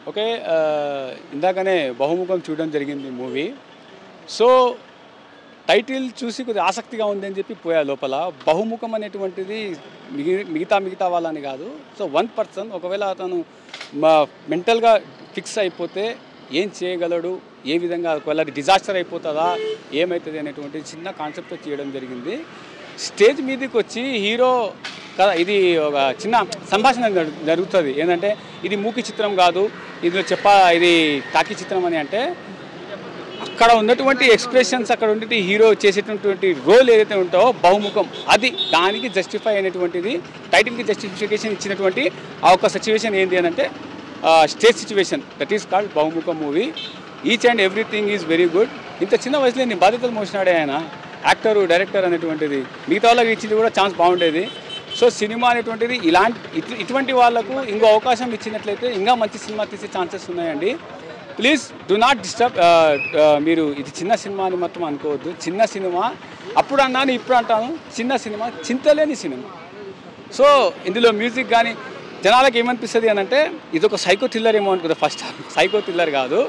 Okay ఇందాకనే బహుముఖం చూడడం జరిగింది మూవీ. సో టైటిల్ చూసి కొద్దిగా ఆసక్తిగా ఉందని చెప్పి పోయా లోపల. బహుముఖం అనేటువంటిది మిగతా వాళ్ళని కాదు. సో వన్ పర్సన్ ఒకవేళ అతను మెంటల్గా ఫిక్స్ అయిపోతే ఏం చేయగలడు, ఏ విధంగా ఒకవేళ డిజాస్టర్ అయిపోతుందా ఏమవుతుంది అనేటువంటి చిన్న కాన్సెప్ట్తో చేయడం జరిగింది. స్టేజ్ మీదకి వచ్చి హీరో కదా, ఇది ఒక చిన్న సంభాషణ జరుగుతుంది. ఏంటంటే ఇది మూకీ చిత్రం కాదు, ఇది ఇది టాకీ చిత్రం అని. అంటే అక్కడ ఉన్నటువంటి ఎక్స్ప్రెషన్స్, అక్కడ ఉన్నటువంటి హీరో చేసేటటువంటి రోల్ ఏదైతే ఉంటో బహుముఖం, అది దానికి జస్టిఫై అయినటువంటిది, టైటిల్కి జస్టిఫికేషన్ ఇచ్చినటువంటి ఆ ఒక సిచ్యువేషన్ ఏంటి అని అంటే stage situation. That is called Bahumukham movie. Each and everything is very good. ఇంత చిన్న వయసులో నేను బాధ్యతలు మోసినాడే ఆయన, యాక్టరు డైరెక్టర్ అనేటువంటిది. మిగతా వాళ్ళకి ఇచ్చింది కూడా ఛాన్స్ బాగుండేది. సో సినిమా అనేటువంటిది ఇటువంటి వాళ్ళకు ఇంకో అవకాశం ఇచ్చినట్లయితే ఇంకా మంచి సినిమా తీసే ఛాన్సెస్ ఉన్నాయండి. Please do not disturb. మీరు ఇది చిన్న సినిమా అని మొత్తం అనుకోవద్దు. చిన్న సినిమా, అప్పుడు అన్నాను ఇప్పుడు అంటాను, చిన్న సినిమా, చింతలేని సినిమా. సో ఇందులో మ్యూజిక్ కానీ జనాలకు ఏమనిపిస్తుంది అని అంటే ఇది ఒక సైకో థ్రిల్లర్ ఏమో అనుకుంది. ఫస్ట్ సైకో థ్రిల్లర్ కాదు,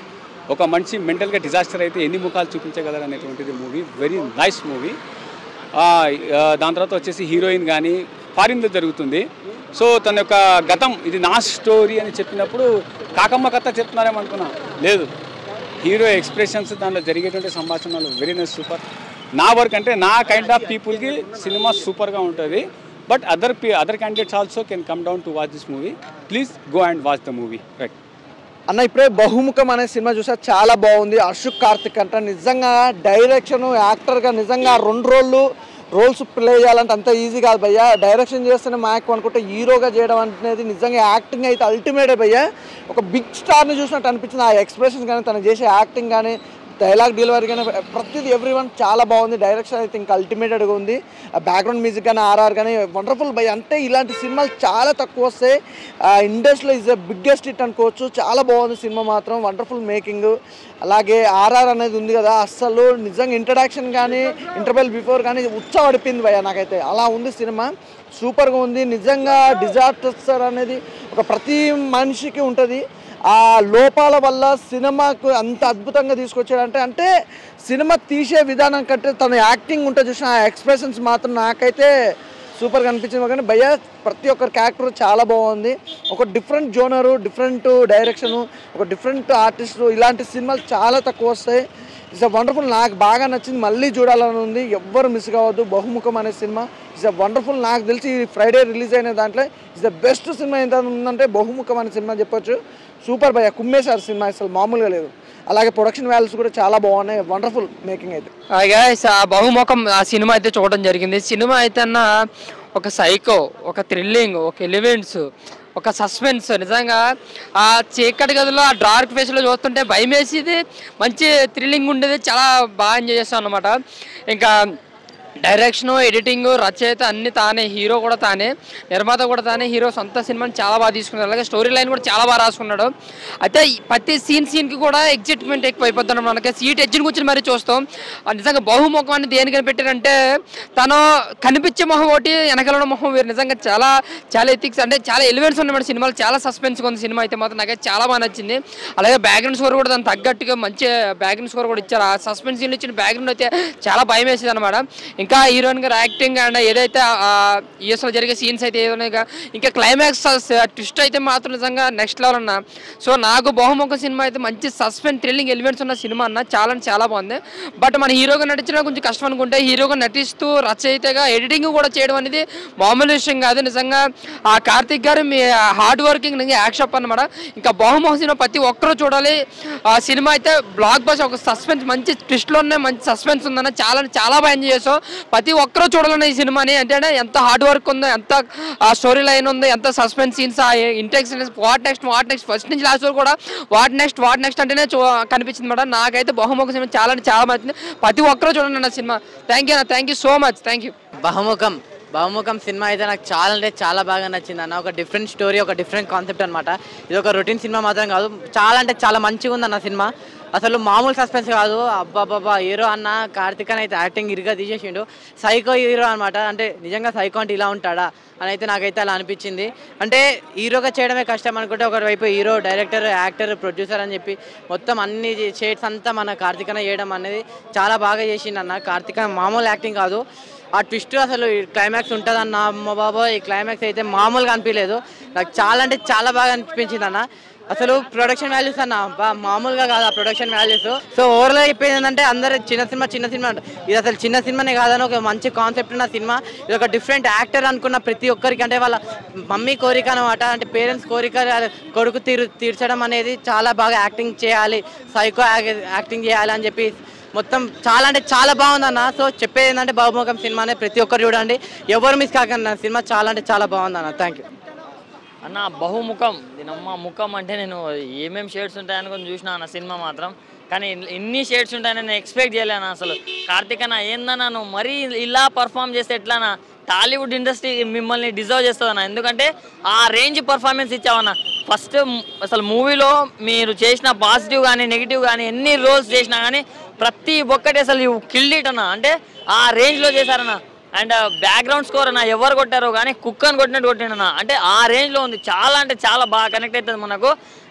ఒక మనిషి మెంటల్గా డిజాస్టర్ అయితే ఎన్ని ముఖాలు చూపించగలరు అనేటువంటిది మూవీ. Very nice movie. దాని తర్వాత వచ్చేసి హీరోయిన్ కానీ ఫారిన్లో జరుగుతుంది. సో తన యొక్క గతం ఇది నా స్టోరీ అని చెప్పినప్పుడు కాకమ్మ కథ చెప్తున్నారేమో అనుకున్నా, లేదు. హీరో ఎక్స్ప్రెషన్స్, దాంట్లో జరిగేటువంటి సంభాషణలు వెరీ నైస్, సూపర్. నా వర్క్ అంటే నా కైండ్ ఆఫ్ పీపుల్కి సినిమా సూపర్గా ఉంటుంది. But other candidates also can come down to watch this movie. Please go and watch the movie. Right అన్న, ఇప్పుడే బహుముఖం అనే సినిమా చూసా, చాలా బాగుంది. అశోక్ కార్తిక్ అంట నిజంగా డైరెక్షన్, యాక్టర్గా నిజంగా 2 రోల్స్ ప్లే చేయాలంటే అంత ఈజీ కాదు భయ్యా. డైరెక్షన్ చేస్తేనే మ్యాక్ అనుకుంటే హీరోగా చేయడం అనేది నిజంగా యాక్టింగ్ అయితే అల్టిమేటే భయ్యా. ఒక బిగ్ స్టార్ని చూసినట్టు అనిపించింది. ఆ ఎక్స్ప్రెషన్స్ కానీ, తను చేసే యాక్టింగ్ కానీ, డైలాగ్ డెలివరీ కానీ ప్రతిదీ ఎవ్రీవన్ చాలా బాగుంది. డైరెక్షన్ అయితే ఇంకా అల్టిమేటెడ్గా ఉంది. బ్యాక్గ్రౌండ్ మ్యూజిక్ కానీ, ఆర్ఆర్ కానీ వండర్ఫుల్ భయ్యా. అంటే ఇలాంటి సినిమాలు చాలా తక్కువ వస్తాయి. ఇండస్ట్రీలో ఈజ్ ద బిగ్గెస్ట్ హిట్ అనుకోవచ్చు. చాలా బాగుంది సినిమా మాత్రం, వండర్ఫుల్ మేకింగ్. అలాగే ఆర్ఆర్ అనేది ఉంది కదా, అస్సలు నిజంగా ఇంట్రడక్షన్ కానీ, ఇంటర్వెల్ బిఫోర్ కానీ ఉచ్చబడిపోయింది భయ్యా నాకైతే. అలా ఉంది సినిమా, సూపర్గా ఉంది. నిజంగా డిజాస్టర్ అనేది ఒక ప్రతి మనిషికి ఉంటుంది. ఆ లోపాల వల్ల సినిమాకు అంత అద్భుతంగా తీసుకొచ్చాడంటే, అంటే సినిమా తీసే విధానం కంటే తన యాక్టింగ్ ఉంటే చూసిన ఆ ఎక్స్ప్రెషన్స్ మాత్రం నాకైతే సూపర్గా అనిపించింది. కానీ భయ్యా ప్రతి ఒక్కరి క్యారెక్టర్ చాలా బాగుంది. ఒక డిఫరెంట్ జోనరు, డిఫరెంట్ డైరెక్షను, ఒక డిఫరెంట్ ఆర్టిస్టు, ఇలాంటి సినిమాలు చాలా తక్కువ వస్తాయి. It's a wonderful. నాకు బాగా నచ్చింది, మళ్ళీ చూడాలని ఉంది. ఎవ్వరు మిస్ కావద్దు. బహుముఖం అనే సినిమా ఇట్స్ అ వండర్ఫుల్. నాకు తెలిసి ఫ్రైడే రిలీజ్ అయిన దాంట్లో ఇట్స్ ద బెస్ట్ సినిమా ఎంత ఉందంటే బహుముఖం అనే సినిమా చెప్పొచ్చు. సూపర్ భయ్యా, కుమ్మేశారు సినిమా, అసలు మామూలుగా లేదు. అలాగే ప్రొడక్షన్ వాల్యూస్ కూడా చాలా బాగున్నాయి. వండర్ఫుల్ మేకింగ్ అయితే. బహుముఖం ఆ సినిమా అయితే చూడడం జరిగింది. సినిమా అయితే అన్న ఒక సైకో, ఒక థ్రిల్లింగ్, ఒక ఎలిమెంట్స్, ఒక సస్పెన్స్. నిజంగా ఆ చీకటి గదిలో ఆ డార్క్ ఫేస్లో చూస్తుంటే భయం వేసేది, మంచి థ్రిల్లింగ్ ఉండేది. చాలా బాగా ఎంజాయ్ చేస్తాం అన్నమాట. ఇంకా డైరెక్షను, ఎడిటింగ్, రచయిత అన్ని తానే, హీరో కూడా తానే, నిర్మాత కూడా తానే. హీరో సొంత సినిమాని చాలా బాగా తీసుకున్నాడు. అలాగే స్టోరీ లైన్ కూడా చాలా బాగా రాసుకున్నాడు. అయితే ప్రతి సీన్కి కూడా ఎగ్జైట్మెంట్ ఎక్కువ అయిపోతున్నాం. మనకి సీట్ ఎడ్జిని కూర్చొని మరీ చూస్తాం. నిజంగా బహుముఖం అని దేనికని పెట్టారంటే, తను కనిపించే మొహం ఒకటి, వెనకాల మొహం వేరు. నిజంగా చాలా చాలా ఎథిక్స్, అంటే చాలా ఎలిమెంట్స్ ఉన్నాయి మన సినిమాలో. చాలా సస్పెన్స్గా ఉంది సినిమా అయితే మాత్రం. నాకైతే చాలా బాగా నచ్చింది. అలాగే బ్యాక్గ్రౌండ్ స్కోర్ కూడా దానికి తగ్గట్టుగా మంచి బ్యాక్గ్రౌండ్ స్కోర్ కూడా ఇచ్చారు. ఆ సస్పెన్స్ సీన్లు ఇచ్చిన బ్యాక్గ్రౌండ్ అయితే చాలా భయం వేసేది అనమాట. ఇంకా హీరోయిన్ గారు యాక్టింగ్ అండ్ ఏదైతే యూఎస్లో జరిగే సీన్స్ అయితే ఏదైనా, ఇంకా క్లైమాక్స్ ట్విస్ట్ అయితే మాత్రం నిజంగా నెక్స్ట్ లెవెల్ అన్న. సో నాకు బహుముఖం సినిమా అయితే మంచి సస్పెన్స్, థ్రిల్లింగ్ ఎలిమెంట్స్ ఉన్న సినిమా అన్న. చాలా బాగుంది. బట్ మన హీరోగా నటించడం కొంచెం కష్టం అనుకుంటే, హీరోగా నటిస్తూ రచయితగా ఎడిటింగ్ కూడా చేయడం అనేది మామూలు విషయం కాదు. నిజంగా ఆ కార్తిక్ గారు మీ హార్డ్ వర్కింగ్ యాక్షన్ అనమాట. ఇంకా బహుముఖం సినిమా ప్రతి ఒక్కరూ చూడాలి. ఆ సినిమా అయితే బ్లాక్ బస్, ఒక సస్పెన్స్, మంచి ట్విస్ట్లోనే మంచి సస్పెన్స్ ఉందన్న. చాలా బాగా ఎంజాయ్ చేసాం. ప్రతి ఒక్కరూ చూడాలన్న ఈ సినిమాని. అంటే ఎంత హార్డ్ వర్క్ ఉందో, ఎంత స్టోరీ లైన్ ఉందో, ఎంత suspense scenes, Intex, what next first నుంచి లాస్ట్ వరకు కూడా వాట్ నెక్స్ట్ అంటేనే కనిపించింది మేడం. నాకైతే బహుముఖం సినిమా చాలా మంచిది. ప్రతి ఒక్కరూ చూడండి అన్న సినిమా. Thank you so much. Thank you. Bahumukham Bahumukham సినిమా అయితే నాకు చాలా అంటే చాలా బాగా నచ్చింది అన్న. ఒక డిఫరెంట్ స్టోరీ, ఒక డిఫరెంట్ కాన్సెప్ట్ అనమాట. ఇది ఒక రొటీన్ సినిమా మాత్రం కాదు, చాలా అంటే చాలా మంచిగా ఉంది అన్న సినిమా. అసలు మామూలు సస్పెన్స్ కాదు. అబ్బాబాబా హీరో అన్న కార్తిక్ అని అయితే యాక్టింగ్ ఇరుగా తీసేసిండు. సైకో హీరో అనమాట. అంటే నిజంగా సైకో అంటే ఇలా ఉంటాడా అని అయితే నాకైతే అలా అనిపించింది. అంటే హీరోగా చేయడమే కష్టం అనుకుంటే ఒకవైపు హీరో, డైరెక్టర్, యాక్టర్, ప్రొడ్యూసర్ అని చెప్పి మొత్తం అన్ని షేడ్స్ అంతా మన కార్తిక్ అన్న చేయడం అనేది చాలా బాగా చేసిండు అన్న. కార్తిక్ అన్న మామూలు యాక్టింగ్ కాదు. ఆ ట్విస్ట్ అసలు క్లైమాక్స్ ఉంటుందన్న, అమ్మ బాబా ఈ క్లైమాక్స్ అయితే మామూలుగా అనిపించలేదు. నాకు చాలా అంటే చాలా బాగా అనిపించింది అన్న. అసలు ప్రొడక్షన్ వాల్యూస్ అన్న మామూలుగా కాదు ఆ ప్రొడక్షన్ వాల్యూస్. సో ఓవర్గా చెప్పేది ఏంటంటే అందరూ చిన్న సినిమా ఇది అసలు చిన్న సినిమానే కాదని ఒక మంచి కాన్సెప్ట్ ఉన్న సినిమా. ఇది ఒక డిఫరెంట్ యాక్టర్ అనుకున్న ప్రతి ఒక్కరికి, అంటే వాళ్ళ మమ్మీ కోరిక అనమాట, అంటే పేరెంట్స్ కోరిక కొడుకు తీర్చడం అనేది చాలా బాగా యాక్టింగ్ చేయాలి, సైకో యాక్టింగ్ చేయాలి అని చెప్పి మొత్తం చాలా అంటే చాలా బాగుందన్న. సో చెప్పేది ఏంటంటే బహుముఖం సినిమానే ప్రతి ఒక్కరు చూడండి, ఎవరు మిస్ కాకండి. సినిమా చాలా అంటే చాలా బాగుందన్న. థ్యాంక్ యూ అన్న. బహుముఖం దీనమ్మ ముఖం అంటే నేను ఏమేమి షేడ్స్ ఉంటాయని కొంచెం చూసినా అన్న సినిమా మాత్రం, కానీ ఇన్ని షేడ్స్ ఉంటాయని నేను ఎక్స్పెక్ట్ చేయలేను అసలు. కార్తిక్ అన్న ఏందన్నా నువ్వు మరీ ఇలా పర్ఫామ్ చేస్తే ఎట్లానా? టాలీవుడ్ ఇండస్ట్రీ మిమ్మల్ని డిజర్వ్ చేస్తుందన్న, ఎందుకంటే ఆ రేంజ్ పర్ఫార్మెన్స్ ఇచ్చావన్న. ఫస్ట్ అసలు మూవీలో మీరు చేసిన పాజిటివ్ కానీ నెగిటివ్ కానీ ఎన్ని రోల్స్ చేసినా కానీ ప్రతి ఒక్కటి అసలు కిల్డ్ ఇట్ అన్న, అంటే ఆ రేంజ్లో చేశారన్న. అండ్ బ్యాక్గ్రౌండ్ స్కోర్ అన్న ఎవరు కొట్టారో కానీ కుక్కని కొట్టినట్టు కొట్టిండన్న, అంటే ఆ రేంజ్లో ఉంది. చాలా అంటే చాలా బాగా కనెక్ట్ అవుతుంది మనకు.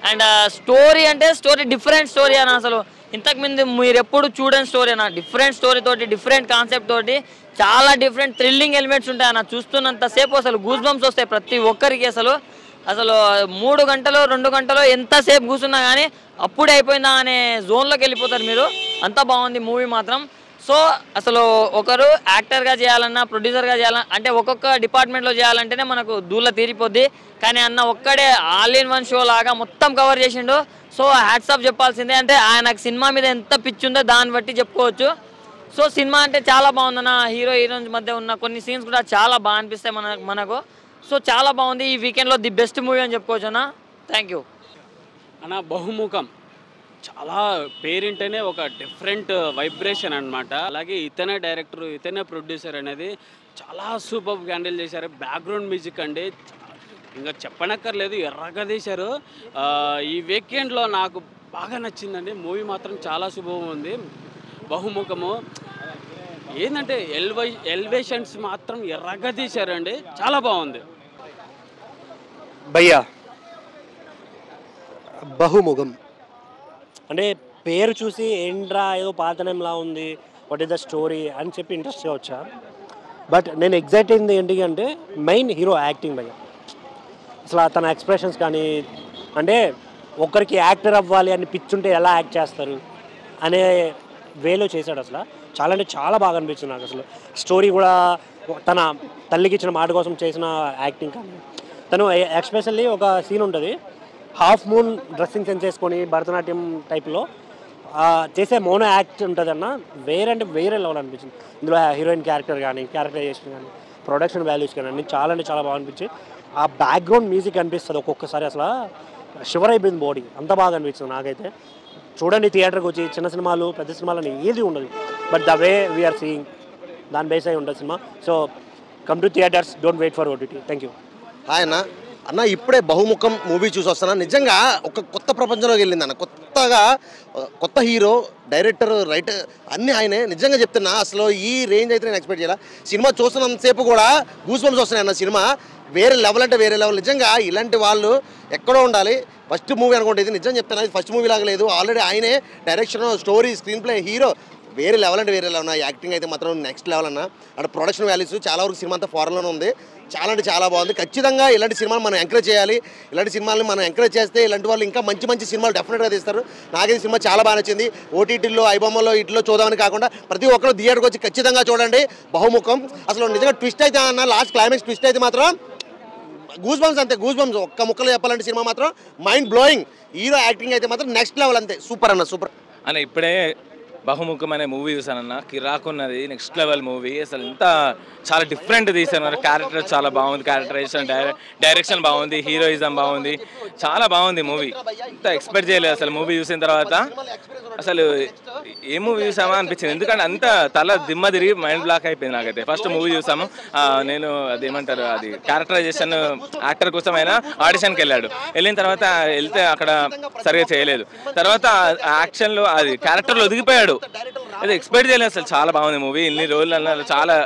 అండ్ స్టోరీ అంటే డిఫరెంట్ స్టోరీ అన్న. అసలు ఇంతకుముందు మీరు ఎప్పుడు చూడని స్టోరీ అన్న. డిఫరెంట్ స్టోరీ తోటి, డిఫరెంట్ కాన్సెప్ట్ తోటి చాలా డిఫరెంట్ థ్రిల్లింగ్ ఎలిమెంట్స్ ఉంటాయి అన్న. చూస్తున్నంతసేపు అసలు గూస్ బంప్స్ వస్తాయి ప్రతి ఒక్కరికి. అసలు 3 గంటలు 2 గంటలు ఎంతసేపు కూర్చున్నా కానీ అప్పుడే అయిపోయిందా అనే జోన్లోకి వెళ్ళిపోతారు మీరు. అంత బాగుంది మూవీ మాత్రం. సో అసలు ఒకరు యాక్టర్గా చేయాలన్నా, ప్రొడ్యూసర్గా చేయాలన్నా, అంటే ఒక్కొక్క డిపార్ట్మెంట్లో చేయాలంటేనే మనకు దూల తీరిపోద్ది. కానీ అన్న ఒక్కడే ఆల్ ఇన్ వన్ షో లాగా మొత్తం కవర్ చేసిండు. సో హ్యాట్స్ ఆఫ్ చెప్పాల్సిందే. అంటే ఆయనకు సినిమా మీద ఎంత పిచ్చి ఉందో దాన్ని బట్టి చెప్పుకోవచ్చు. సో సినిమా అంటే చాలా బాగుందన్న. హీరో హీరోయిన్స్ మధ్య ఉన్న కొన్ని సీన్స్ కూడా చాలా బాగా అనిపిస్తాయి మనకు. సో చాలా బాగుంది. ఈ వీకెండ్లో ది బెస్ట్ మూవీ అని చెప్పుకోవచ్చు అన్న. థ్యాంక్ యూ అన్న. బహుముఖం చాలా పేరింటనే ఒక డిఫరెంట్ వైబ్రేషన్ అనమాట. అలాగే ఇతనే డైరెక్టర్, ఇతనే ప్రొడ్యూసర్ అనేది చాలా సూపర్గా హ్యాండిల్ చేశారు. బ్యాక్గ్రౌండ్ మ్యూజిక్ అండి ఇంకా చెప్పనక్కర్లేదు, ఎర్రగా తీశారు. ఈ వీకెండ్లో నాకు బాగా నచ్చిందండి మూవీ మాత్రం. చాలా శుభంగా ఉంది బహుముఖము. ఏంటంటే ఎలివేషన్స్ మాత్రం ఎర్రగా తీశారండి, చాలా బాగుంది భయ్యా. బహుముఖం అంటే పేరు చూసి ఏంట్రా ఏదో పాతనంలా ఉంది, వాట్ ఈస్ ద స్టోరీ అని చెప్పి ఇంట్రెస్ట్గా వచ్చా. బట్ నేను ఎగ్జైట్ అయింది ఏంటి అంటే మెయిన్ హీరో యాక్టింగ్ భయ్యా. అసలు తన ఎక్స్ప్రెషన్స్ కానీ, అంటే ఒకరికి యాక్టర్ అవ్వాలి అని పిచ్చుంటే ఎలా యాక్ట్ చేస్తారు అనే వేలో చేశాడు. అసలు చాలా అంటే చాలా బాగా అనిపించింది నాకు. అసలు స్టోరీ కూడా తన తల్లికి ఇచ్చిన మాట కోసం చేసిన యాక్టింగ్ కానీ, తను ఎస్పెషల్లీ ఒక సీన్ ఉంటుంది, హాఫ్ మూన్ డ్రెస్సింగ్ సెన్స్ చేసుకొని భరతనాట్యం టైప్లో చేసే మోనో యాక్ట్ ఉంటుంది అన్న. వేరే లెవెల్ అనిపించింది. ఇందులో హీరోయిన్ క్యారెక్టరైజేషన్ కానీ, ప్రొడక్షన్ వాల్యూస్ కానీ అన్నీ చాలా అంటే చాలా బాగా అనిపించింది. ఆ బ్యాక్గ్రౌండ్ మ్యూజిక్ అనిపిస్తుంది ఒక్కొక్కసారి, అసలు షివర్ అయిపోయింది బాడీ, అంత బాగా అనిపించింది నాకైతే. చూడండి థియేటర్కి వచ్చి, చిన్న సినిమాలు పెద్ద సినిమాలు అని ఏది ఉండదు, but the way we're seeing దాని బేస్ అయి ఉంటుంది సినిమా. So come to theatres, don't wait for OTT. Thank you. Hi అన్న, ఇప్పుడే బహుముఖం మూవీ చూసి వస్తాను. నిజంగా ఒక కొత్త ప్రపంచంలోకి వెళ్ళింది అన్న. కొత్త హీరో, డైరెక్టర్, రైటర్ అన్నీ ఆయనే. నిజంగా చెప్తున్నా, అసలు ఈ రేంజ్ అయితే నేను ఎక్స్పెక్ట్ చేయాలి. సినిమా చూస్తున్నంతసేపు కూడా గూస్ బంప్స్ వస్తున్నాయి అన్న. సినిమా వేరే లెవెల్ అంటే వేరే లెవెల్. నిజంగా ఇలాంటి వాళ్ళు ఎక్కడో ఉండాలి. ఫస్ట్ మూవీ అనుకుంటే ఇది నిజం చెప్తున్నా, ఇది ఫస్ట్ మూవీ లాగా లేదు. ఆల్రెడీ ఆయనే direction, story, screen play, hero వేరే లెవెల్ అంటే వేరే లెవెల్. యాక్టింగ్ అయితే మాత్రం నెక్స్ట్ లెవెల్ అన్న. అక్కడ ప్రొడక్షన్ వాల్యూస్ చాలా వరకు సినిమా అంతా ఫారెన్లోనే ఉంది. చాలా అంటే చాలా బాగుంది. ఖచ్చితంగా ఇలాంటి సినిమాలు మనం ఎంకరేజ్ చేయాలి. ఇలాంటి సినిమాలను మనం ఎంకరేజ్ చేస్తే ఇలాంటి వాళ్ళు ఇంకా మంచి మంచి సినిమాలు డెఫినెట్గా తీస్తారు. నాకైతే సినిమా చాలా బాగా నచ్చింది. ఓటీటీలో, ఐబొమ్మలో ఇట్లో చూద్దామని కాకుండా ప్రతి ఒక్కరు థియేటర్కి వచ్చి ఖచ్చితంగా చూడండి బహుముఖం. అసలు నిజంగా ట్విస్ట్ అయితే అన్న, లాస్ట్ క్లైమాక్స్ ట్విస్ట్ అయితే మాత్రం గూస్ బంప్స్ అంతే. గూస్ బంప్స్ ఒక్క ముక్కలో చెప్పాలంటే సినిమా మాత్రం మైండ్ బ్లోయింగ్. హీరో యాక్టింగ్ అయితే మాత్రం నెక్స్ట్ లెవెల్ అంతే. సూపర్ అన్న, సూపర్ అన్న. ఇప్పుడే బహుముఖం అనే మూవీ చూసానన్న, కిరాకున్నది, నెక్స్ట్ లెవెల్ మూవీ. అసలు ఇంత చాలా డిఫరెంట్ తీసాను. క్యారెక్టర్ చాలా బాగుంది, క్యారెక్టరైజేషన్, డైరెక్షన్ బాగుంది, హీరోయిజం బాగుంది, చాలా బాగుంది మూవీ. ఇంత ఎక్స్పెక్ట్ చేయలేదు అసలు మూవీ చూసిన తర్వాత. అసలు ఏ మూవీ చూసామా అనిపించింది, ఎందుకంటే అంత తల దిమ్మ తిరిగి మైండ్ బ్లాక్ అయిపోయింది నాకైతే. ఫస్ట్ మూవీ చూసాము, నేను అదేమంటారు అది క్యారెక్టరైజేషన్ యాక్టర్ కోసం అయినా ఆడిషన్కి వెళ్ళిన తర్వాత వెళ్తే అక్కడ సరిగా చేయలేదు. తర్వాత యాక్షన్లో అది క్యారెక్టర్లో ఒదిగిపోయాడు, అది ఎక్స్పెక్ట్ చేయలేదు అసలు. చాలా బాగుంది మూవీ. ఇన్ని రోజులు చాలా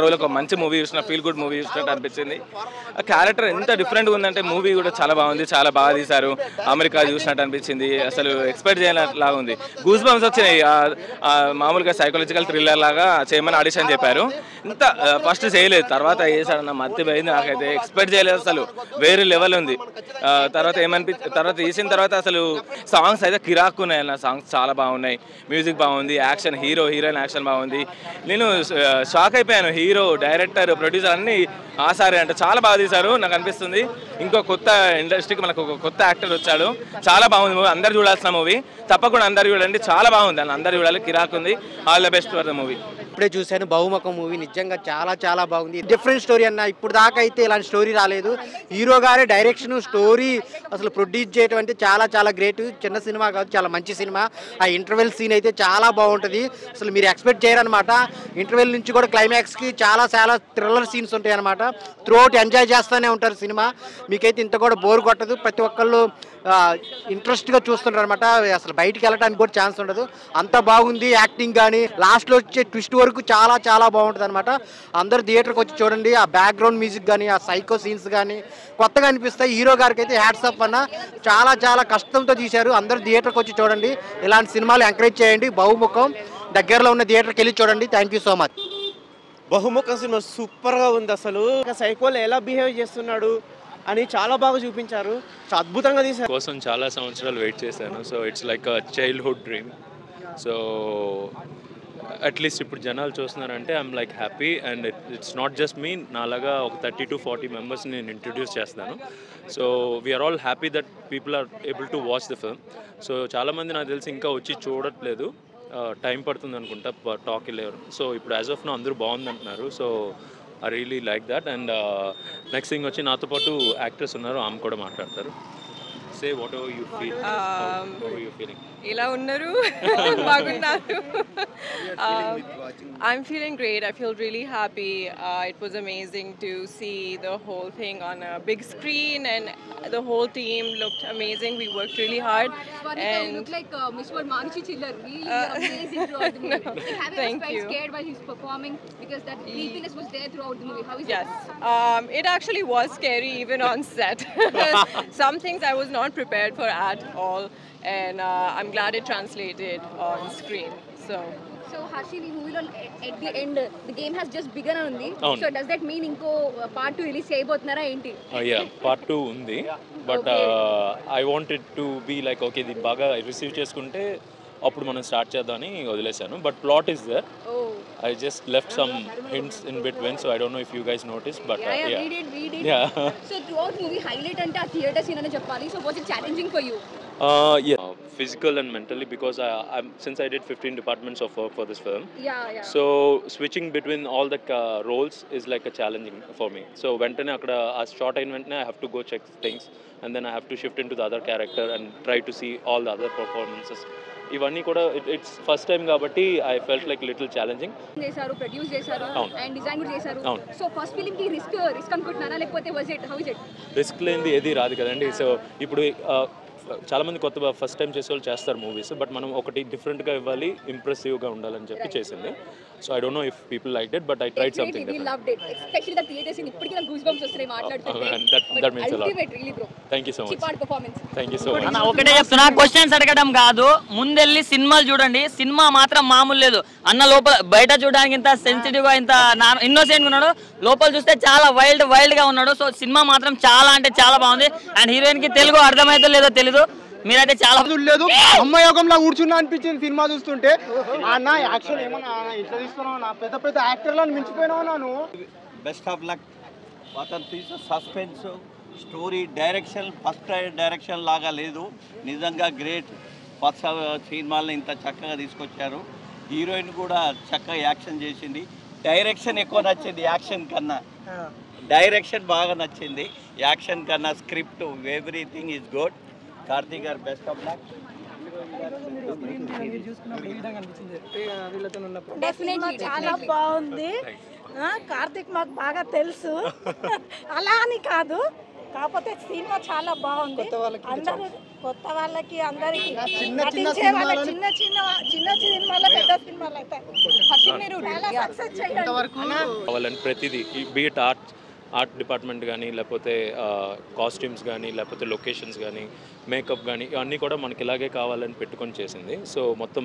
రోజులకు ఒక మంచి మూవీ చూసిన, ఫీల్ గుడ్ మూవీ చూసినట్టు అనిపించింది. ఆ క్యారెక్టర్ ఎంత డిఫరెంట్గా ఉందంటే మూవీ కూడా చాలా బాగుంది, చాలా బాగా తీశారు. అమెరికా చూసినట్టు అనిపించింది, అసలు ఎక్స్పెక్ట్ చేయనట్లాగా ఉంది. గూస్ బంప్స్ వచ్చినాయి. మామూలుగా సైకలాజికల్ థ్రిల్లర్ లాగా చేయమని ఆడిషన్ చెప్పారు, ఇంత ఫస్ట్ చేయలేదు, తర్వాత చేశాడన్న మత్తి పోయింది నాకైతే. ఎక్స్పెక్ట్ చేయలేదు అసలు, వేరే లెవెల్ ఉంది. తర్వాత తర్వాత తీసిన తర్వాత అసలు సాంగ్స్ అయితే కిరాక్ ఉన్నాయి అన్న, సాంగ్స్ చాలా బాగున్నాయి, మ్యూజిక్ బాగుంది, యాక్షన్, హీరోయిన్ యాక్షన్ బాగుంది. నేను షాక్ అయిపోయాను. హీరో, డైరెక్టర్, ప్రొడ్యూసర్ అన్ని ఆసారే అంటే చాలా బాగా తీశారు. నాకు అనిపిస్తుంది ఇంకో కొత్త ఇండస్ట్రీకి మనకు ఒక కొత్త యాక్టర్ వచ్చాడు. చాలా బాగుంది మూవీ, అందరు చూడాల్సిన మూవీ, తప్పకుండా అందరు చూడండి, చాలా బాగుంది అన్న, అందరు చూడాలి, కిరాక్ ఉంది. All the best for the movie. ఇప్పుడే చూశాను బహుముఖం మూవీ, నిజంగా చాలా బాగుంది. డిఫరెంట్ స్టోరీ అన్న, ఇప్పుడు దాకా అయితే ఇలాంటి స్టోరీ రాలేదు. హీరో గారే డైరెక్షన్, స్టోరీ అసలు ప్రొడ్యూస్ చేయడం అంటే చాలా గ్రేట్. చిన్న సినిమా కాదు, చాలా మంచి సినిమా. ఆ ఇంటర్వెల్ సీన్ అయితే చాలా బాగుంటుంది, అసలు మీరు ఎక్స్పెక్ట్ చేయరనమాట. ఇంటర్వెల్ నుంచి కూడా క్లైమాక్స్కి చాలా థ్రిల్లర్ సీన్స్ ఉంటాయి అనమాట. త్రూఅవుట్ ఎంజాయ్ చేస్తూనే ఉంటారు సినిమా, మీకైతే ఇంత కూడా బోర్ కొట్టదు. ప్రతి ఒక్కళ్ళు ఇంట్రెస్ట్గా చూస్తుంటారు అనమాట, అసలు బయటికి వెళ్ళడానికి కూడా ఛాన్స్ ఉండదు, అంత బాగుంది. యాక్టింగ్ కానీ లాస్ట్లో వచ్చే ట్విస్ట్ వరకు చాలా బాగుంటుంది అనమాట. అందరూ థియేటర్కి వచ్చి చూడండి. ఆ బ్యాక్గ్రౌండ్ మ్యూజిక్ కానీ, ఆ సైకో సీన్స్ కానీ కొత్తగా అనిపిస్తాయి. హీరో గారికి అయితే హ్యాట్స్ ఆఫ్ అన్న, చాలా కష్టంతో తీశారు. అందరూ థియేటర్కి వచ్చి చూడండి, ఇలాంటి సినిమాలు ఎంకరేజ్ చేయండి. బహుముఖం దగ్గరలో ఉన్న థియేటర్కి వెళ్ళి చూడండి. Thank you so much. Bahumukham సినిమా సూపర్గా ఉంది. అసలు సైకోలో ఎలా బిహేవ్ చేస్తున్నాడు అని చాలా బాగా చూపించారు, అద్భుతంగా తీశారు. కోసం చాలా సంవత్సరాలు వెయిట్ చేశాను. So it's like a childhood dream. So at least ఇప్పుడు జనాలు చూస్తున్నారంటే I'm like happy. And it's not just me, నాలాగా ఒక 30 to 40 మెంబర్స్ని నేను ఇంట్రడ్యూస్ చేస్తాను. So we're all happy that people are able to watch the film. So చాలామంది నాకు తెలిసి ఇంకా వచ్చి చూడట్లేదు, టైం పడుతుంది అనుకుంటా టాక్ వెళ్ళేవారు. సో ఇప్పుడు యాజ్ ఆఫ్ నో అందరూ బాగుంది అంటున్నారు. So I really like that. And next thing వచ్చి నాతో పాటు యాక్టర్స్ ఉన్నారు, ఆమె కూడా మాట్లాడతారు. Say whatever you feel. How are you feeling? ఎలా ఉన్నారు? బాగున్నారు. I'm feeling great. I feel really happy. It was amazing to see the whole thing on a big screen, and the whole team looked amazing. We worked really hard. And you look like Miss World Manushi Chillar. Really amazing throughout the movie. Like, have you ever felt scared while he's performing, because that creepiness was there throughout the movie? How is it? It actually was scary even on set. Some things I was not prepared for at all, and I'm glad it translated on screen. So Harshil, ఈ మూవీలో at the end the game has just begun ఉంది. So does that mean ఇంకో part 2 release చేయబోతున్నారా ఏంటి? Part 2 ఉంది, but I wanted to be like okay ఇది బాగా receive చేసుకుంటే అప్పుడు మనం స్టార్ట్ చేద్దామని వదిలేశాను. But plot is there. I just left some hints in between, so I don't know if you guys noticed, but we did. So throughout movie highlight ante aa theater scene ane cheppali. So was it challenging for you? Physical and mentally, because since I did 15 departments of work for this film, so switching between all the roles is like a challenging for me. So ventane akkada a short ayin ventane I have to go check things, and then I have to shift into the other character and try to see all the other performances. ఇవన్నీ కూడా it's first time కాబట్టి I felt like little challenging. చేశారు, produce చేశారు, and design కూడా చేశారు. So first film కి risk అనుకుంటున్నారా, లేకపోతే was it how is it? Risk లేనిది ఏది రాదు కదండి. సో ఇప్పుడు చాలామంది కొత్త ఫస్ట్ టైం చేసే వాళ్ళు చేస్తారు మూవీస్, బట్ మనం ఒకటి డిఫరెంట్గా ఇవ్వాలి, ఇంప్రెసివ్గా ఉండాలని చెప్పి చేసింది. So I don't know if people liked it, but I tried something different. Loved it, especially the theatre scene. ఇప్పటికీ నాకు గూస్ బంప్స్ వస్తున్నాయి మాట్లాడుతుంటే. That means a lot. Ultimate really bro. Thank you so much. Thank you so much. అన్న ఒకటే చెప్తున్నా, questions అడగడం కాదు, ముందెళ్ళి సినిమాలు చూడండి. సినిమా మాత్రం మామూలు లేదు అన్న. లోపల బయట చూడడానికి ఇంత సెన్సిటివ్ గా, ఇంత ఇన్నోసెంట్ గా ఉన్నాడు, లోపల చూస్తే చాలా వైల్డ్ గా ఉన్నాడు. సో సినిమా మాత్రం చాలా అంటే చాలా బాగుంది. అండ్ హీరోయిన్ కి తెలుగు అర్థమైతే లేదో తెలీదు, మీరైతే చాలా లేదు. అమ్మయోగంలో కూర్చున్నా అనిపించింది సినిమా చూస్తుంటే. అన్న యాక్షన్ ఏమన్నా ఇట్లా తీసుకున్నావు, నా పెద్ద యాక్టర్లను మించిపోయినావు నాను. Best of luck. అతను తీసే suspense story direction first direction లాగా లేదు, నిజంగా గ్రేట్. కొత్త సినిమాలను ఇంత చక్కగా తీసుకొచ్చారు. హీరోయిన్ కూడా చక్కగా యాక్షన్ చేసింది. డైరెక్షన్ ఎక్కువ నచ్చింది యాక్షన్ కన్నా. డైరెక్షన్ బాగా నచ్చింది యాక్షన్ కన్నా. Script everything is good. Karthik గారు బెస్ట్ ఆఫ్ లక్. డెఫినెట్లీ చాలా బాగుంది. కార్తీక్ మాకు బాగా తెలుసు, అలా అని కాదు, కాకపోతే సినిమా చాలా బాగుంది. అందరూ కొత్త వాళ్ళకి అందరికి నటించే వాళ్ళ చిన్న సినిమాలు పెద్ద సినిమాలు అయితే చాలా సక్సెస్ చేయాలి. ప్రతిదీ బీట్ ఆర్ట్ డిపార్ట్మెంట్ కానీ, లేకపోతే కాస్ట్యూమ్స్ కానీ, లేకపోతే లొకేషన్స్ కానీ, మేకప్ కానీ, ఇవన్నీ కూడా మనకి ఇలాగే కావాలని పెట్టుకొని చేసింది. సో మొత్తం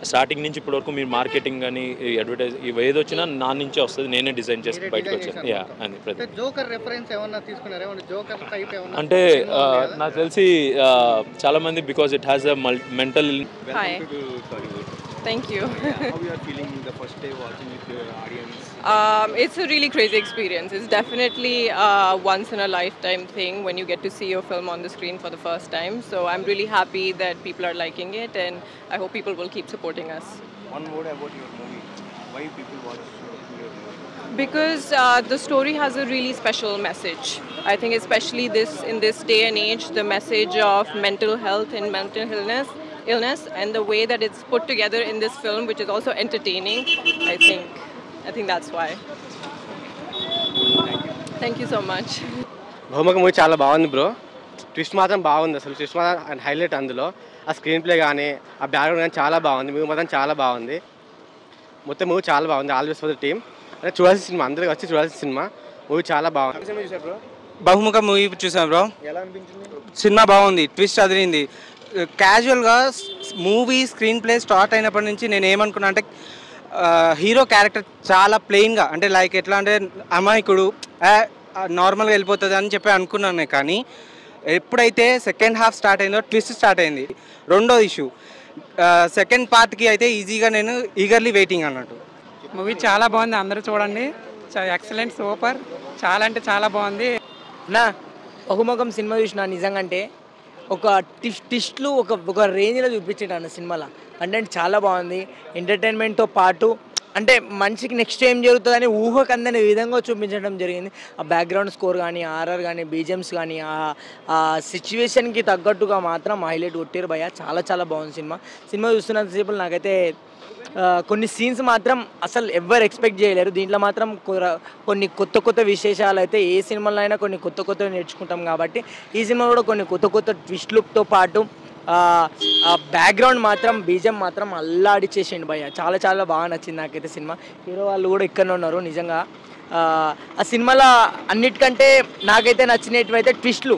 స్టార్టింగ్ నుంచి ఇప్పటివరకు మీరు మార్కెటింగ్ కానీ, అడ్వర్టైజ్ ఇవి ఏది వచ్చినా నా నుంచే వస్తుంది, నేనే డిజైన్ చేసి బయటకు వచ్చాను. యా అని ప్రతి అంటే నాకు తెలిసి చాలామంది because it has a mental. Thank you. How you are feeling the first day watching with your audience? It's a really crazy experience. It's definitely a once in a lifetime thing when you get to see your film on the screen for the first time. So I'm really happy that people are liking it, and I hope people will keep supporting us. One word about your movie. Why people watch your movie? Because the story has a really special message. I think especially in this day and age, the message of mental health and mental illness and the way that it's put together in this film, which is also entertaining, I think that's why. Thank you so much. బహుముఖ movie చాలా బాగుంది bro. Twist మాత్రం బాగుంది, అసలు twist మాత్రం highlight. అందులో ఆ screen play కానీ, ఆ బ్యాక్గ్రౌండ్ కానీ చాలా బాగుంది. మూవీ మాత్రం చాలా బాగుంది. మొత్తం మూవీ చాలా బాగుంది. All best for the team. అంటే చూడాల్సిన సినిమా, అందరికీ వచ్చి చూడాల్సిన సినిమా. మూవీ చాలా బాగుంది. బహుముఖ మూవీ చూసాం బ్రో. ఎలా అనిపించింది? సినిమా బాగుంది, ట్విస్ట్ అదిరింది. క్యాజువల్గా మూవీ స్క్రీన్ ప్లే స్టార్ట్ అయినప్పటి నుంచి నేను ఏమనుకున్నా అంటే హీరో క్యారెక్టర్ చాలా ప్లెయిన్గా, అంటే లైక్ ఎట్లా అంటే అమాయకుడు నార్మల్గా వెళ్ళిపోతుంది అని చెప్పి అనుకున్నాను. కానీ ఎప్పుడైతే సెకండ్ హాఫ్ స్టార్ట్ అయిందో ట్విస్ట్ స్టార్ట్ అయింది. రెండో ఇష్యూ సెకండ్ పార్ట్కి అయితే ఈజీగా నేను ఈగర్లీ వెయిటింగ్ అన్నట్టు. మూవీ చాలా బాగుంది, అందరూ చూడండి. ఎక్సలెంట్, సూపర్, చాలా అంటే చాలా బాగుంది. నా బహుముఖం సినిమా చూసిన నిజంగా అంటే ఒక ట్విస్ట్లు ఒక రేంజ్లో చూపించాడు అన్న సినిమాలో. అంటే చాలా బాగుంది. ఎంటర్టైన్మెంట్తో పాటు అంటే మనిషికి నెక్స్ట్ ఏం జరుగుతుందని ఊహకు అందని విధంగా చూపించడం జరిగింది. ఆ బ్యాక్గ్రౌండ్ స్కోర్ కానీ, ఆర్ఆర్ కానీ, బీజిఎమ్స్ కానీ, ఆ సిచ్యువేషన్కి తగ్గట్టుగా మాత్రం హైలైట్ కొట్టారు భయ్య. చాలా చాలా బాగుంది సినిమా చూస్తున్నంతసేపు నాకైతే కొన్ని సీన్స్ మాత్రం అసలు ఎవ్వరు ఎక్స్పెక్ట్ చేయలేరు. దీంట్లో మాత్రం కొన్ని కొత్త విశేషాలు అయితే ఏ సినిమాలో అయినా కొన్ని కొత్త నేర్చుకుంటాం కాబట్టి ఈ సినిమా కూడా కొన్ని కొత్త ట్విస్ట్లతో పాటు బ్యాక్గ్రౌండ్ మాత్రం బీజం మాత్రం అల్లాడిచ్చేసిండు భయ్య. చాలా చాలా బాగా నచ్చింది నాకైతే సినిమా. హీరో వాళ్ళు కూడా ఇక్కడనే ఉన్నారు. నిజంగా ఆ సినిమాలో అన్నిటికంటే నాకైతే నచ్చినవి అయితే ట్విస్ట్లు.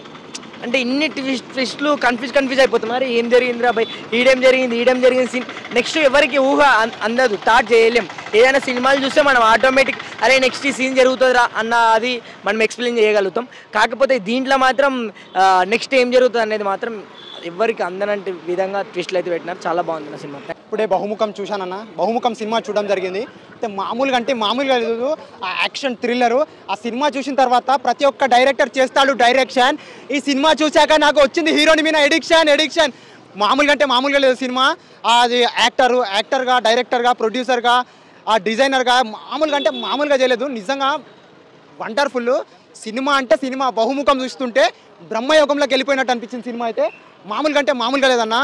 అంటే ఇన్ని ట్విస్ట్లు కన్ఫ్యూజ్ అయిపోతున్నారు. ఏం జరిగిందిరా భయ్, ఈడేం జరిగింది సీన్ నెక్స్ట్ ఎవరికి ఊహ అందదు, థాట్ చేయలేం. ఏదైనా సినిమాలు చూస్తే మనం ఆటోమేటిక్ అరే నెక్స్ట్ ఈ సీన్ జరుగుతుందిరా అన్న అది మనం ఎక్స్ప్లెయిన్ చేయగలుగుతాం. కాకపోతే దీంట్లో మాత్రం నెక్స్ట్ ఏం జరుగుతుంది అనేది మాత్రం ఎవరికి అందనంటే విధంగా ట్విస్ట్లు అయితే పెట్టినారు. చాలా బాగుంది నా సినిమా. ఇప్పుడే బహుముఖం చూశానన్న. బహుముఖం సినిమా చూడడం జరిగింది. అంటే మామూలుగా లేదు. ఆ యాక్షన్ థ్రిల్లరు ఆ సినిమా చూసిన తర్వాత ప్రతి ఒక్క డైరెక్టర్ చేస్తాడు డైరెక్షన్. ఈ సినిమా చూశాక నాకు వచ్చింది హీరోని మీద ఎడిక్షన్. మామూలుగా లేదు సినిమా. అది యాక్టర్గా, డైరెక్టర్గా, ప్రొడ్యూసర్గా, ఆ డిజైనర్గా మామూలుగా చేయలేదు. నిజంగా వండర్ఫుల్ సినిమా. అంటే సినిమా బహుముఖం చూస్తుంటే బ్రహ్మయోగంలోకి వెళ్ళిపోయినట్టు అనిపించింది సినిమా అయితే. మామూలుగా లేదన్న.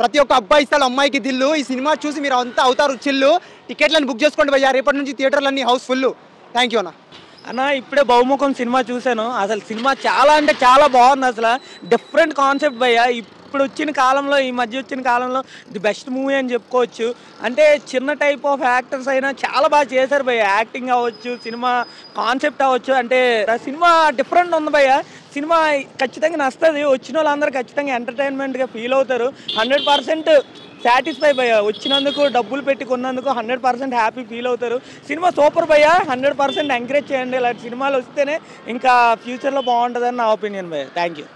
ప్రతి ఒక్క అబ్బాయి ఇస్తాడు అమ్మాయికి దిల్లు. ఈ సినిమా చూసి మీరు అంతా అవుతారు చిల్లు. టికెట్లను బుక్ చేసుకోండి భయ్యా. రేపటి నుంచి థియేటర్లన్నీ హౌస్ఫుల్. థ్యాంక్ యూ అన్న. ఇప్పుడే బహుముఖం సినిమా చూశాను. అసలు సినిమా చాలా అంటే చాలా బాగుంది. అసలు డిఫరెంట్ కాన్సెప్ట్ భయ్యా. ఇప్పుడు వచ్చిన కాలంలో, ఈ మధ్య వచ్చిన కాలంలో ది బెస్ట్ మూవీ అని చెప్పుకోవచ్చు. అంటే చిన్న టైప్ ఆఫ్ యాక్టర్స్ అయినా చాలా బాగా చేశారు భయ్య. యాక్టింగ్ అవ్వచ్చు, సినిమా కాన్సెప్ట్ అవ్వచ్చు. అంటే సినిమా డిఫరెంట్ ఉంది భయ్య. సినిమా ఖచ్చితంగా నచ్చుతుంది. వచ్చిన వాళ్ళందరూ ఖచ్చితంగా ఎంటర్టైన్మెంట్గా ఫీల్ అవుతారు. 100% సాటిస్ఫై భయ్య. వచ్చినందుకు, డబ్బులు పెట్టి కొన్నందుకు 100% హ్యాపీ ఫీల్ అవుతారు. సినిమా సూపర్ భయ్య. 100% ఎంకరేజ్ చేయండి. ఇలాంటి సినిమాలు వస్తేనే ఇంకా ఫ్యూచర్లో బాగుంటుందని నా ఒపీనియన్ భయ్య. Thank you.